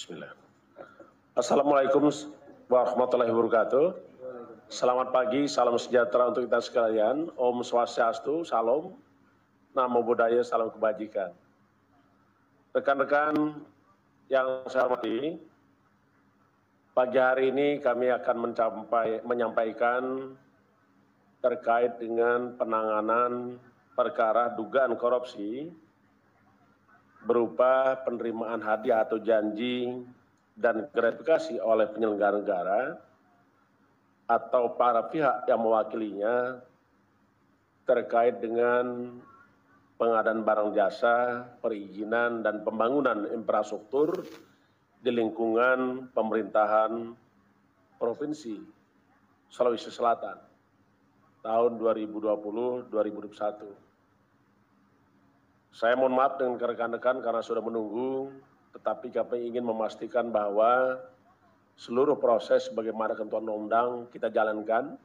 Bismillah. Assalamualaikum warahmatullahi wabarakatuh. Selamat pagi, salam sejahtera untuk kita sekalian. Om Swastiastu, Salam, Namo Buddhaya, salam kebajikan. Rekan-rekan yang saya hormati, pagi hari ini kami akan menyampaikan terkait dengan penanganan perkara dugaan korupsi berupa penerimaan hadiah atau janji dan gratifikasi oleh penyelenggara negara atau para pihak yang mewakilinya terkait dengan pengadaan barang jasa, perizinan, dan pembangunan infrastruktur di lingkungan pemerintahan Provinsi Sulawesi Selatan tahun 2020-2021. Saya mohon maaf dengan rekan-rekan karena sudah menunggu, tetapi kami ingin memastikan bahwa seluruh proses sebagaimana ketentuan undang kita jalankan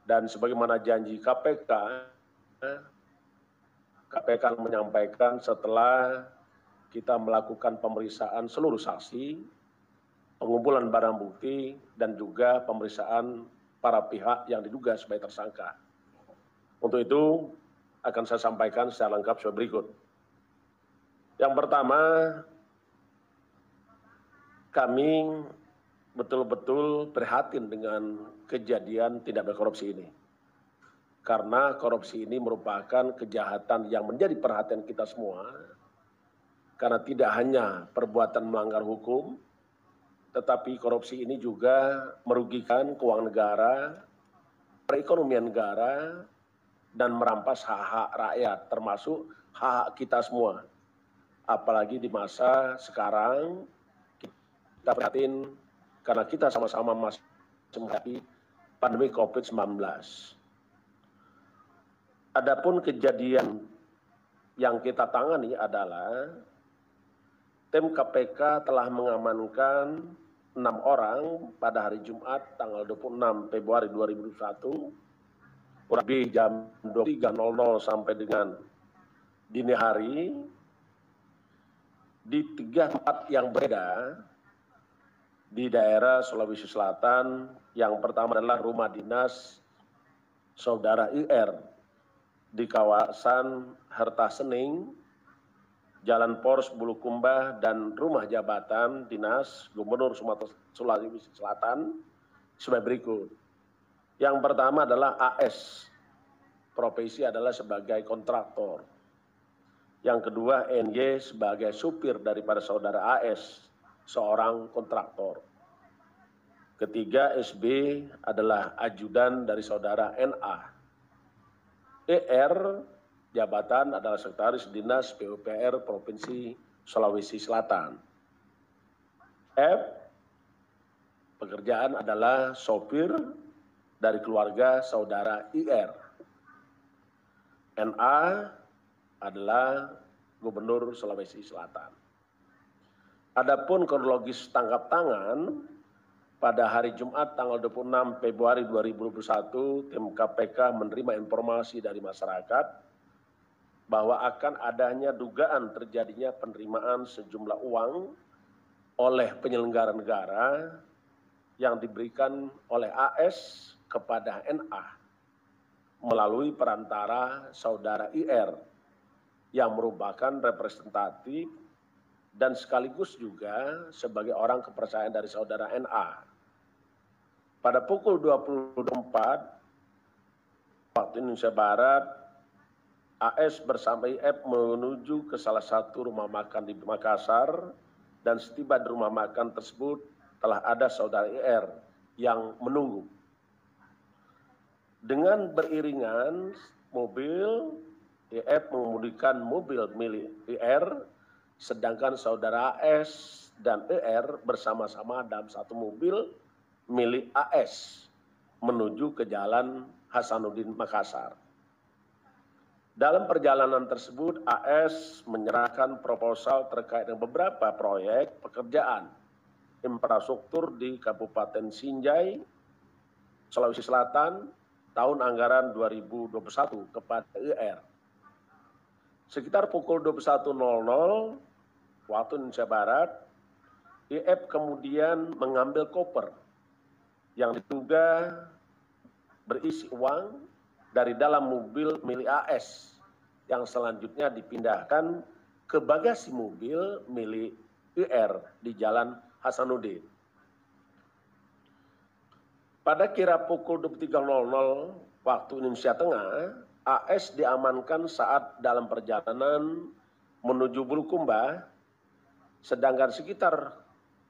dan sebagaimana janji KPK menyampaikan setelah kita melakukan pemeriksaan seluruh saksi, pengumpulan barang bukti, dan juga pemeriksaan para pihak yang diduga sebagai tersangka. Untuk itu, akan saya sampaikan secara lengkap sebagai berikut. Yang pertama, kami betul-betul prihatin dengan kejadian tindak pidana korupsi ini. Karena korupsi ini merupakan kejahatan yang menjadi perhatian kita semua. Karena tidak hanya perbuatan melanggar hukum, tetapi korupsi ini juga merugikan keuangan negara, perekonomian negara, dan merampas hak-hak rakyat, termasuk hak kita semua. Apalagi di masa sekarang, kita prihatin karena kita sama-sama masih menghadapi pandemi COVID-19. Adapun kejadian yang kita tangani adalah tim KPK telah mengamankan 6 orang pada hari Jumat tanggal 26 Februari 2021, kurang lebih jam 23.00 sampai dengan dini hari di 3 tempat yang berbeda di daerah Sulawesi Selatan. Yang pertama adalah rumah dinas Saudara IR di kawasan Herta Sening, Jalan Pors Bulukumba, dan rumah jabatan dinas Gubernur Sumatera Sulawesi Selatan sebagai berikut. Yang pertama adalah AS, profesi adalah sebagai kontraktor. Yang kedua NY sebagai supir daripada saudara AS, seorang kontraktor. Ketiga SB adalah ajudan dari saudara NA. ER jabatan adalah sekretaris dinas PUPR Provinsi Sulawesi Selatan. F pekerjaan adalah sopir dari keluarga saudara IR. NA adalah Gubernur Sulawesi Selatan. Adapun kronologis tangkap tangan pada hari Jumat tanggal 26 Februari 2021, tim KPK menerima informasi dari masyarakat bahwa akan adanya dugaan terjadinya penerimaan sejumlah uang oleh penyelenggara negara yang diberikan oleh AS kepada NA melalui perantara saudara IR yang merupakan representatif dan sekaligus juga sebagai orang kepercayaan dari saudara NA. Pada pukul 24 waktu Indonesia Barat, AS bersama IF menuju ke salah satu rumah makan di Makassar, dan setiba di rumah makan tersebut telah ada saudara IR yang menunggu. Dengan beriringan mobil, IF mengemudikan mobil milik IR, sedangkan saudara AS dan IR bersama-sama dalam satu mobil milik AS menuju ke Jalan Hasanuddin Makassar. Dalam perjalanan tersebut, AS menyerahkan proposal terkait dengan beberapa proyek pekerjaan infrastruktur di Kabupaten Sinjai, Sulawesi Selatan, tahun anggaran 2021 kepada IR. Sekitar pukul 21.00 waktu Indonesia Barat, IF kemudian mengambil koper yang diduga berisi uang dari dalam mobil milik AS yang selanjutnya dipindahkan ke bagasi mobil milik IR di Jalan Hasanuddin. Pada kira pukul 23.00 waktu Indonesia Tengah, AS diamankan saat dalam perjalanan menuju Bulukumba, sedangkan sekitar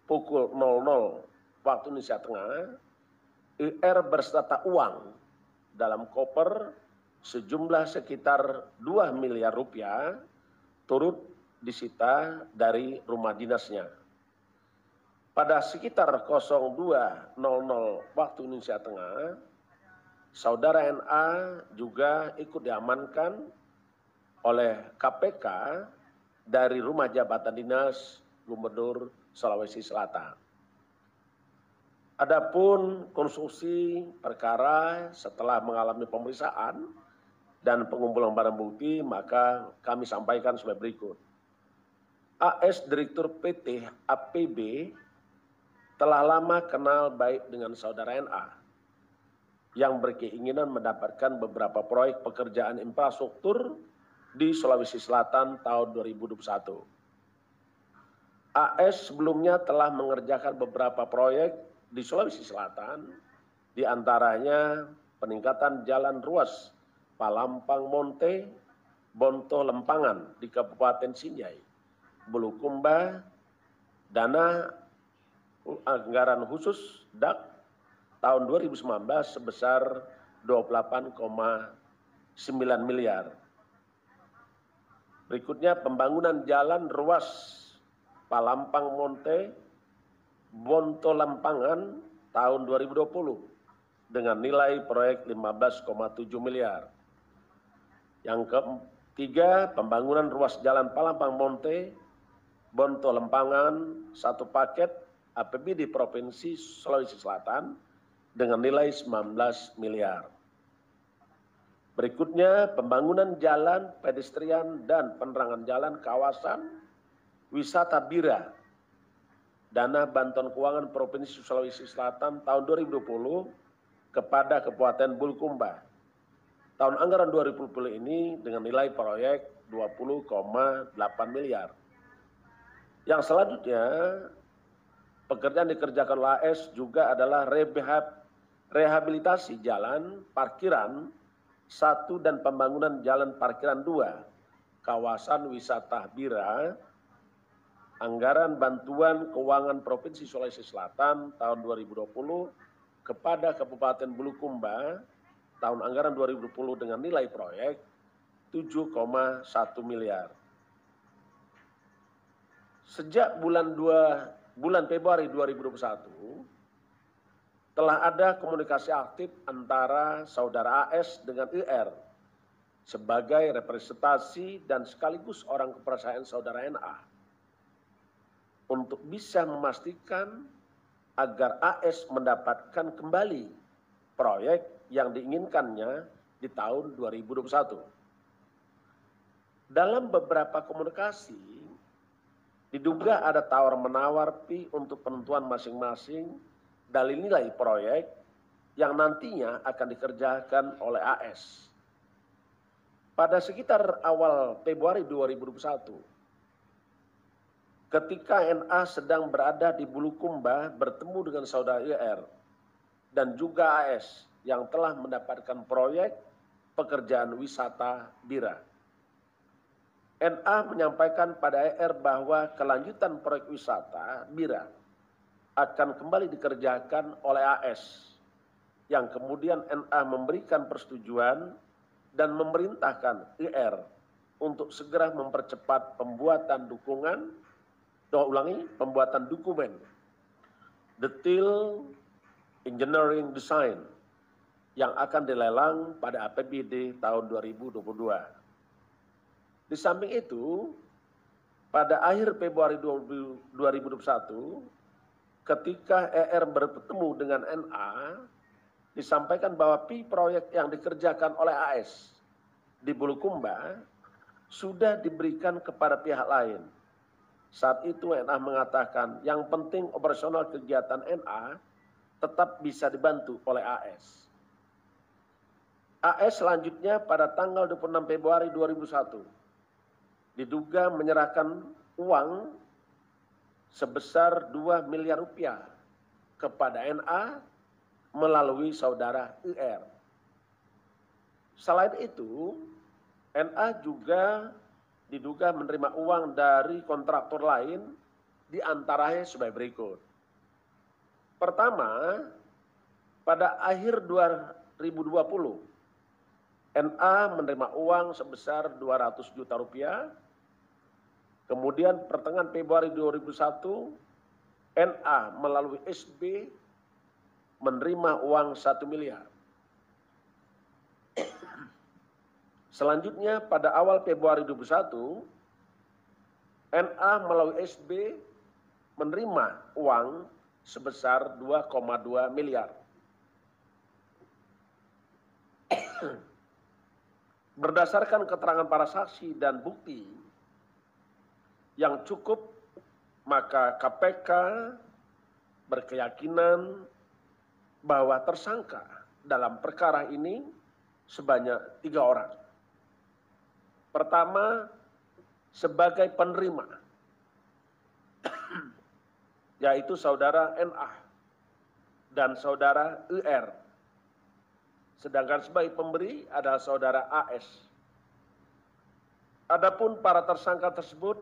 pukul 00 waktu Indonesia Tengah, IR berserta uang dalam koper sejumlah sekitar 2 miliar rupiah turut disita dari rumah dinasnya. Pada sekitar 02.00 waktu Indonesia Tengah, Saudara NA juga ikut diamankan oleh KPK dari rumah jabatan dinas Gubernur Sulawesi Selatan. Adapun konstruksi perkara setelah mengalami pemeriksaan dan pengumpulan barang bukti, maka kami sampaikan sebagai berikut. AS Direktur PT APB telah lama kenal baik dengan Saudara NA yang berkeinginan mendapatkan beberapa proyek pekerjaan infrastruktur di Sulawesi Selatan tahun 2021. AS sebelumnya telah mengerjakan beberapa proyek di Sulawesi Selatan, di antaranya peningkatan jalan ruas Palampang Monte, Bonto Lempangan di Kabupaten Sinjai, Bulukumba, dana anggaran khusus DAK tahun 2019 sebesar 28,9 miliar. Berikutnya pembangunan jalan ruas Palampang Monte, Bonto Lempangan tahun 2020 dengan nilai proyek 15,7 miliar. Yang ketiga, pembangunan ruas jalan Palampang Monte, Bonto Lempangan, satu paket APBD Provinsi Sulawesi Selatan dengan nilai 19 miliar. Berikutnya, pembangunan jalan pedestrian dan penerangan jalan kawasan wisata Bira, dana bantuan keuangan Provinsi Sulawesi Selatan tahun 2020 kepada Kabupaten Bulukumba. Tahun anggaran 2020 ini dengan nilai proyek 20,8 miliar. Yang selanjutnya, pekerjaan dikerjakan oleh AS juga adalah rehabilitasi jalan parkiran 1 dan pembangunan jalan parkiran 2, kawasan wisata Bira, anggaran bantuan keuangan Provinsi Sulawesi Selatan tahun 2020 kepada Kabupaten Bulukumba tahun anggaran 2020 dengan nilai proyek 7,1 miliar. Sejak bulan Februari 2021 telah ada komunikasi aktif antara Saudara AS dengan IR sebagai representasi dan sekaligus orang kepercayaan Saudara NA untuk bisa memastikan agar AS mendapatkan kembali proyek yang diinginkannya di tahun 2021. Dalam beberapa komunikasi, diduga ada tawar-menawar fee untuk penentuan masing-masing dari nilai proyek yang nantinya akan dikerjakan oleh AS. Pada sekitar awal Februari 2021, ketika NA sedang berada di Bulukumba bertemu dengan Saudara IR dan juga AS yang telah mendapatkan proyek pekerjaan wisata Bira. NA menyampaikan pada IR bahwa kelanjutan proyek wisata Bira akan kembali dikerjakan oleh AS, yang kemudian NA memberikan persetujuan dan memerintahkan IR untuk segera mempercepat pembuatan dokumen detail engineering design yang akan dilelang pada APBD tahun 2022. Di samping itu, pada akhir Februari 2021, ketika ER bertemu dengan NA, disampaikan bahwa proyek yang dikerjakan oleh AS di Bulukumba sudah diberikan kepada pihak lain Saat itu NA mengatakan yang penting operasional kegiatan NA tetap bisa dibantu oleh AS. AS selanjutnya pada tanggal 26 Februari 2001 diduga menyerahkan uang sebesar 2 miliar rupiah kepada NA melalui saudara IR. Selain itu, NA juga diduga menerima uang dari kontraktor lain, di antaranya sebagai berikut. Pertama, pada akhir 2020, NA menerima uang sebesar 200 juta rupiah. Kemudian pertengahan Februari 2001, NA melalui SB menerima uang 1 miliar. Selanjutnya pada awal Februari 2021, NA melalui SB menerima uang sebesar 2,2 miliar. Berdasarkan keterangan para saksi dan bukti yang cukup, maka KPK berkeyakinan bahwa tersangka dalam perkara ini sebanyak 3 orang. Pertama, sebagai penerima, yaitu saudara NA dan saudara IR. Sedangkan sebagai pemberi adalah saudara AS. Adapun para tersangka tersebut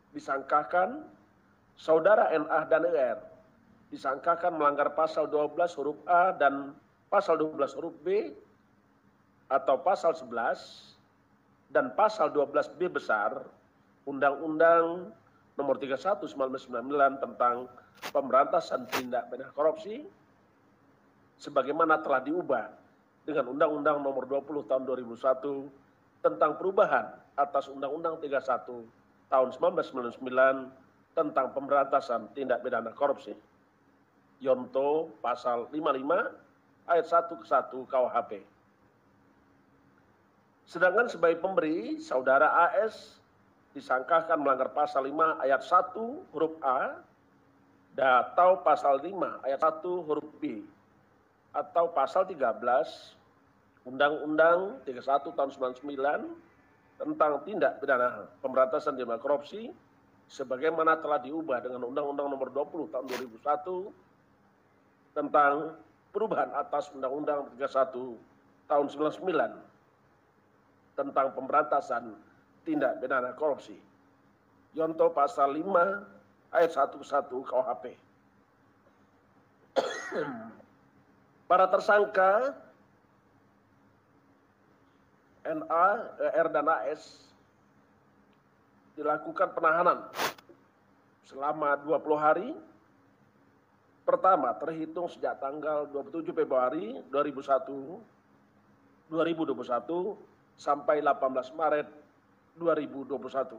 disangkakan saudara NA dan IR disangkakan melanggar pasal 12 huruf A dan pasal 12 huruf B atau pasal 11 dan pasal 12B besar Undang-Undang Nomor 31 1999 tentang pemberantasan tindak pidana korupsi sebagaimana telah diubah dengan Undang-Undang Nomor 20 tahun 2001 tentang perubahan atas Undang-Undang 31 tahun 1999 tentang pemberantasan tindak pidana korupsi. Yonto pasal 55 ayat 1 ke 1 KUHP. Sedangkan sebagai pemberi, saudara AS disangkakan melanggar pasal 5 ayat 1 huruf A atau pasal 5 ayat 1 huruf B atau pasal 13 Undang-Undang 31 tahun 99 tentang tindak pidana pemberantasan tindak pidana korupsi sebagaimana telah diubah dengan Undang-Undang Nomor 20 tahun 2001 tentang perubahan atas Undang-Undang 31 tahun 99 tentang pemberantasan tindak pidana korupsi. Yonto pasal 5 ayat 1 ke 1 KUHP. Para tersangka NA, R dan AS dilakukan penahanan selama 20 hari. Pertama, terhitung sejak tanggal 27 Februari 2021 sampai 18 Maret 2021.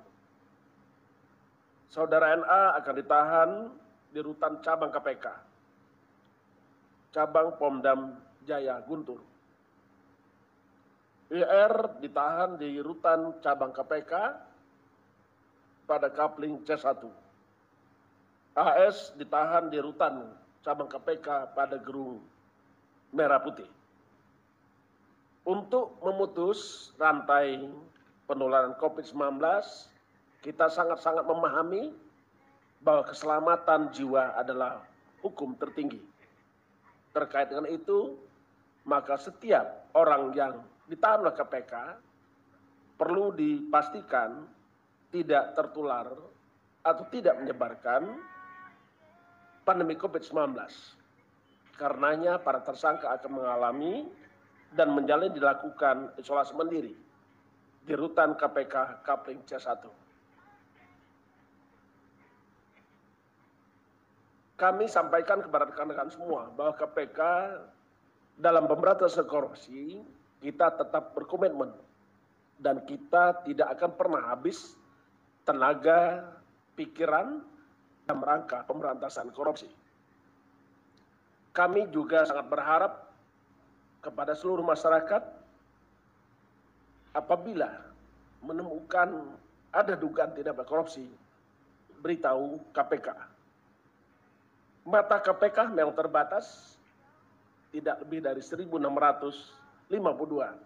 Saudara NA akan ditahan di rutan cabang KPK, cabang Pomdam Jaya Guntur. IR ditahan di rutan cabang KPK pada Kapling C1. AS ditahan di rutan cabang KPK pada Gerung Merah Putih. Untuk memutus rantai penularan COVID-19, kita sangat-sangat memahami bahwa keselamatan jiwa adalah hukum tertinggi. Terkait dengan itu, maka setiap orang yang ditahan oleh KPK perlu dipastikan tidak tertular atau tidak menyebarkan pandemi COVID-19. Karenanya para tersangka akan mengalami dan menjalani dilakukan isolasi mandiri di rutan KPK Kapling C1. Kami sampaikan kepada rekan-rekan semua bahwa KPK dalam pemberantasan korupsi kita tetap berkomitmen dan kita tidak akan pernah habis tenaga, pikiran dalam rangka pemberantasan korupsi. Kami juga sangat berharap kepada seluruh masyarakat apabila menemukan ada dugaan tindak pidana korupsi, beritahu KPK. Mata KPK memang terbatas, tidak lebih dari 1.652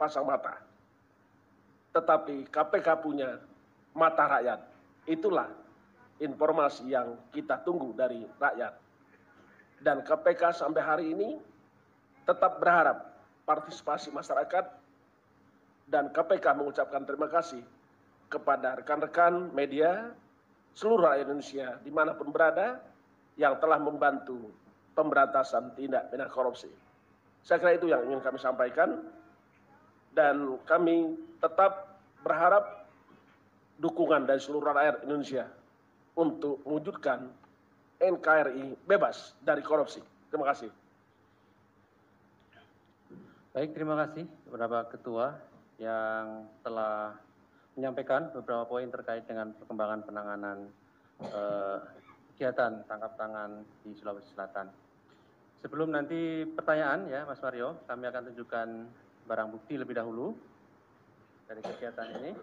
pasang mata. Tetapi KPK punya mata rakyat. Itulah informasi yang kita tunggu dari rakyat. Dan KPK sampai hari ini tetap berharap partisipasi masyarakat, dan KPK mengucapkan terima kasih kepada rekan-rekan media seluruh rakyat Indonesia dimanapun berada yang telah membantu pemberantasan tindak pidana korupsi. Saya kira itu yang ingin kami sampaikan, dan kami tetap berharap dukungan dari seluruh rakyat Indonesia untuk mewujudkan NKRI bebas dari korupsi. Terima kasih. Baik, terima kasih kepada Ketua yang telah menyampaikan beberapa poin terkait dengan perkembangan penanganan kegiatan tangkap tangan di Sulawesi Selatan. Sebelum nanti pertanyaan ya Mas Mario, kami akan tunjukkan barang bukti lebih dahulu dari kegiatan ini.